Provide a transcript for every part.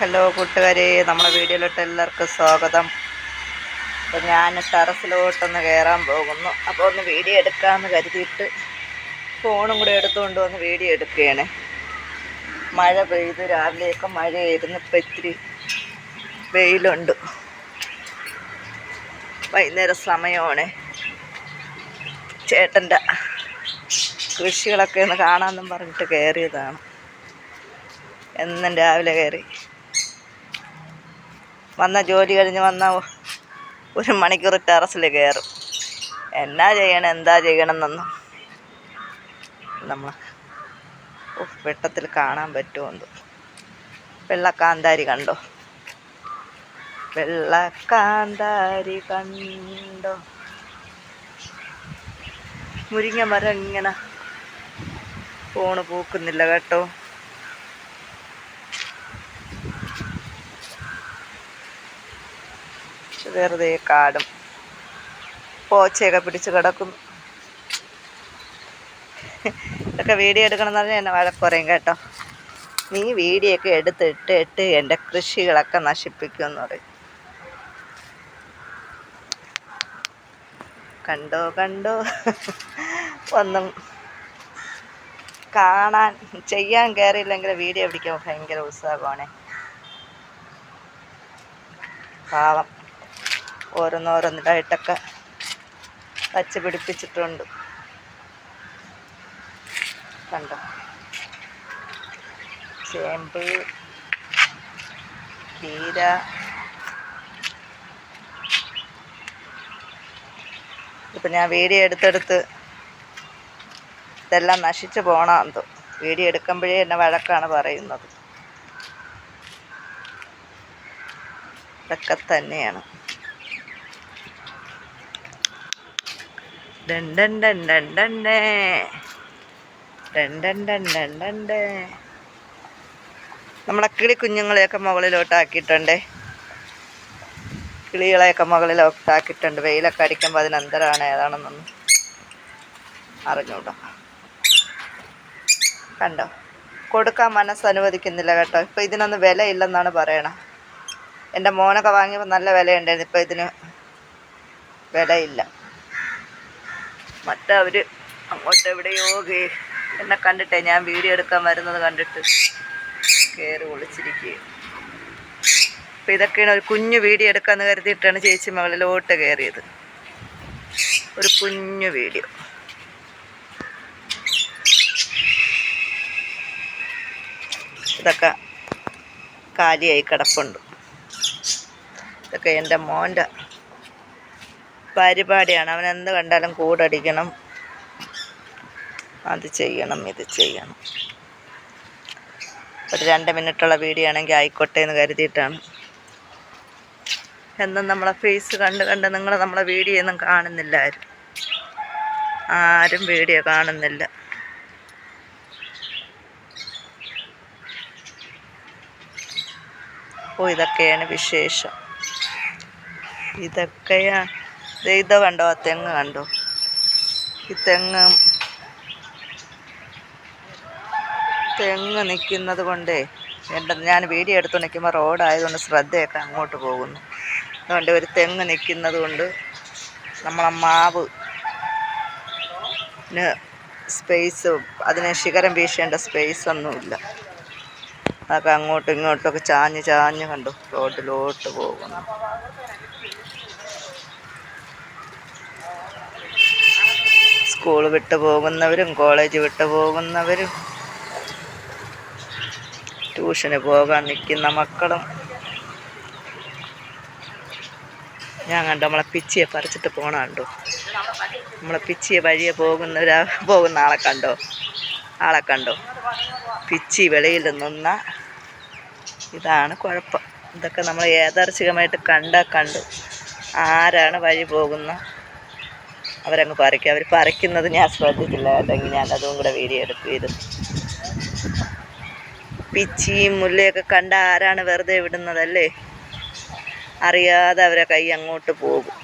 Hello കൂട്ടുകാരെ, നമ്മളെ വീഡിയോയിലോട്ട് എല്ലാവർക്കും സ്വാഗതം. അപ്പോൾ ഞാൻ ടെറസിലോട്ടൊന്ന് കയറാൻ പോകുന്നു. അപ്പോൾ ഒന്ന് വീഡിയോ എടുക്കാമെന്ന് കരുതിയിട്ട് ഫോണും കൂടെ എടുത്തുകൊണ്ട് വന്ന് വീഡിയോ എടുക്കുകയാണ്. മഴ പെയ്ത് രാവിലെയൊക്കെ മഴയായിരുന്നു. ഇപ്പം ഇത്തിരി വെയിലുണ്ട്. വൈകുന്നേരം സമയമാണ്. ചേട്ടൻ്റെ കൃഷികളൊക്കെ ഒന്ന് കാണാമെന്നും പറഞ്ഞിട്ട് കയറിയതാണ്. എന്നും രാവിലെ കയറി വന്ന ജോലി കഴിഞ്ഞ് വന്ന 1 മണിക്കൂർ ടെറസിൽ കയറും. എന്താ ചെയ്യണമെന്നൊന്നും നമ്മൾ വെട്ടത്തിൽ കാണാൻ പറ്റുമെന്ന്. വെള്ളക്കാന്താരി കണ്ടോ? വെള്ളക്കാന്താരി കണ്ടോ? മുരിങ്ങ മരം ഇങ്ങനെ പൂക്കുന്നില്ല കേട്ടോ. വെറുതെ കാടും പോച്ചയൊക്കെ പിടിച്ച് കിടക്കുന്നു. ഇതൊക്കെ വീഡിയോ എടുക്കണമെന്ന് പറഞ്ഞാൽ എന്നെ വഴക്കുറയും കേട്ടോ. നീ വീഡിയോ ഒക്കെ എടുത്തിട്ട് എൻ്റെ കൃഷികളൊക്കെ നശിപ്പിക്കുമെന്ന് പറയും. കണ്ടോ ഒന്നും ചെയ്യാൻ കയറിയില്ലെങ്കിൽ വീഡിയോ പിടിക്കാൻ ഭയങ്കര ഉത്സാഹമാണ്. പാവം ഓരോന്നോരോന്നിലായിട്ടൊക്കെ വച്ച് പിടിപ്പിച്ചിട്ടുണ്ട്. കണ്ടോ? ചേമ്പ്, ചീര, ഇപ്പം ഞാൻ വീഡിയോ എടുത്തെടുത്ത് ഇതെല്ലാം നശിച്ചു പോകണമെന്തോ. വീഡിയോ എടുക്കുമ്പോഴേ എന്നെ വഴക്കാണ് പറയുന്നത്. ഇതൊക്കെ തന്നെയാണ്. നമ്മളെ കിളി കുഞ്ഞുങ്ങളെയൊക്കെ മുകളിലോട്ടാക്കിയിട്ടുണ്ടേ. കിളികളെയൊക്കെ മുകളിലോട്ടാക്കിയിട്ടുണ്ട്. വെയിലൊക്കെ അടിക്കുമ്പോൾ അതിനെന്തരാണ് ഏതാണെന്നൊന്നും അറിഞ്ഞൂടാ. കണ്ടോ? കൊടുക്കാൻ മനസ്സനുവദിക്കുന്നില്ല കേട്ടോ. ഇപ്പം ഇതിനൊന്നും വിലയില്ലെന്നാണ് പറയണത്. എൻ്റെ മോനൊക്കെ വാങ്ങിയപ്പോൾ നല്ല വിലയുണ്ടായിരുന്നു. ഇപ്പം ഇതിന് വിലയില്ല. മറ്റവർ അങ്ങോട്ട് എവിടെയോ എന്നെ കണ്ടിട്ടേ, ഞാൻ വീഡിയോ എടുക്കാൻ വരുന്നത് കണ്ടിട്ട് കയറി ഒളിച്ചിരിക്കുകയും. അപ്പം ഇതൊക്കെയാണ് ഒരു കുഞ്ഞു വീഡിയോ എടുക്കാമെന്ന് കരുതിയിട്ടാണ് ചേച്ചി മകളിലോട്ട് കയറിയത്. ഒരു കുഞ്ഞു വീഡിയോ. ഇതൊക്കെ കാലിയായി കിടപ്പുണ്ട്. ഇതൊക്കെ എൻ്റെ മോൻ്റെ പരിപാടിയാണ്. അവൻ എന്ത് കണ്ടാലും കൂടടിക്കണം, അത് ചെയ്യണം, ഇത് ചെയ്യണം. ഒരു 2 മിനിറ്റുള്ള വീഡിയോ ആണെങ്കിൽ ആയിക്കോട്ടെ എന്ന് കരുതിയിട്ടാണ്. എന്നും നമ്മളെ ഫേസ് കണ്ട് നിങ്ങൾ നമ്മളെ വീഡിയോ ഒന്നും കാണുന്നില്ല. ആരും വീഡിയോ കാണുന്നില്ല. ഇതൊക്കെയാണ് വിശേഷം. ഇതൊക്കെയാണ്. ഇത് കണ്ടോ? ആ തെങ്ങ് കണ്ടോ? ഈ തെങ്ങ് നിൽക്കുന്നത് കൊണ്ടേ ഞാൻ വീഡിയോ എടുത്ത് നിൽക്കുമ്പോൾ റോഡായതുകൊണ്ട് ശ്രദ്ധയൊക്കെ അങ്ങോട്ട് പോകുന്നു. അതുകൊണ്ട് ഒരു തെങ്ങ് നിൽക്കുന്നത് കൊണ്ട് നമ്മളെ മാവിന് അതിന് ശിഖരം വീശേണ്ട സ്പേസൊന്നുമില്ല. അതൊക്കെ അങ്ങോട്ടും ഇങ്ങോട്ടൊക്കെ ചാഞ്ഞ് കണ്ടു റോഡിലോട്ട് പോകുന്നു. സ്കൂൾ വിട്ട് പോകുന്നവരും കോളേജ് വിട്ട് പോകുന്നവരും ട്യൂഷന് പോകാൻ നിൽക്കുന്ന മക്കളും. ഞാൻ കണ്ടോ നമ്മളെ പിച്ചിയെ പറിച്ചിട്ട് പോകണ കണ്ടോ? നമ്മളെ പിച്ചിയെ വഴിയെ പോകുന്ന ആളെ കണ്ടോ? പിച്ചി വെളിയിൽ നിന്ന ഇതാണ് കുഴപ്പം. ഇതൊക്കെ നമ്മൾ യാദർച്ഛികമായിട്ട് കണ്ടു. ആരാണ് വഴി പോകുന്ന അവരങ്ങ് പറിക്കും. അവർ പറിക്കുന്നത് ഞാൻ ശ്രദ്ധിച്ചില്ല കേട്ടെങ്കിൽ ഞാൻ അതും കൂടെ വീഡിയോ എടുക്കുകയായിരുന്നു. പിച്ചിയും മുല്ലയൊക്കെ കണ്ട ആരാണ് വെറുതെ വിടുന്നതല്ലേ? അറിയാതെ അവരെ കൈ അങ്ങോട്ട് പോകും.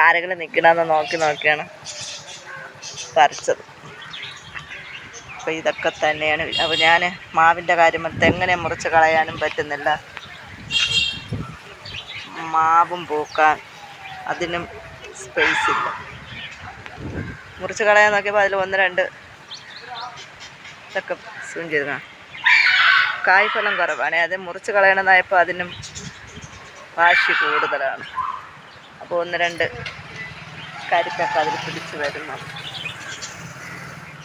ആരെങ്കിലും നിൽക്കണമെന്ന് നോക്കിയാണ് പറിച്ചത്. അപ്പോൾ ഇതൊക്കെ തന്നെയാണ്. അപ്പോൾ ഞാൻ മാവിൻ്റെ കാര്യം തെങ്ങനെ മുറിച്ച് കളയാനും പറ്റുന്നില്ല, മാവും പൂക്കാൻ അതിനും സ്പേസ് ഇല്ല. മുറിച്ച് കളയാൻ നോക്കിയപ്പോൾ അതിൽ 1-2 ഇതൊക്കെ സൂം ചെയ്ത് കായ്ഫലം കുറവാണ്. അത് മുറിച്ച് കളയണമെന്നായപ്പോൾ അതിനും വാശി കൂടുതലാണ്. അപ്പോൾ 1-2 കരിക്കൊക്കെ അതിൽ പിടിച്ച് വരുന്നു.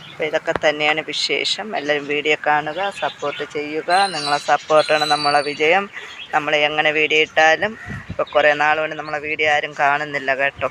അപ്പോൾ ഇതൊക്കെ തന്നെയാണ് വിശേഷം. എല്ലാവരും വീഡിയോ കാണുക, സപ്പോർട്ട് ചെയ്യുക. നിങ്ങളെ സപ്പോർട്ടാണ് നമ്മളെ വിജയം. നമ്മൾ എങ്ങനെ വീഡിയോ ഇട്ടാലും ഇപ്പോൾ കുറേ നാൾ കൊണ്ട് നമ്മളെ വീഡിയോ ആരും കാണുന്നില്ല കേട്ടോ.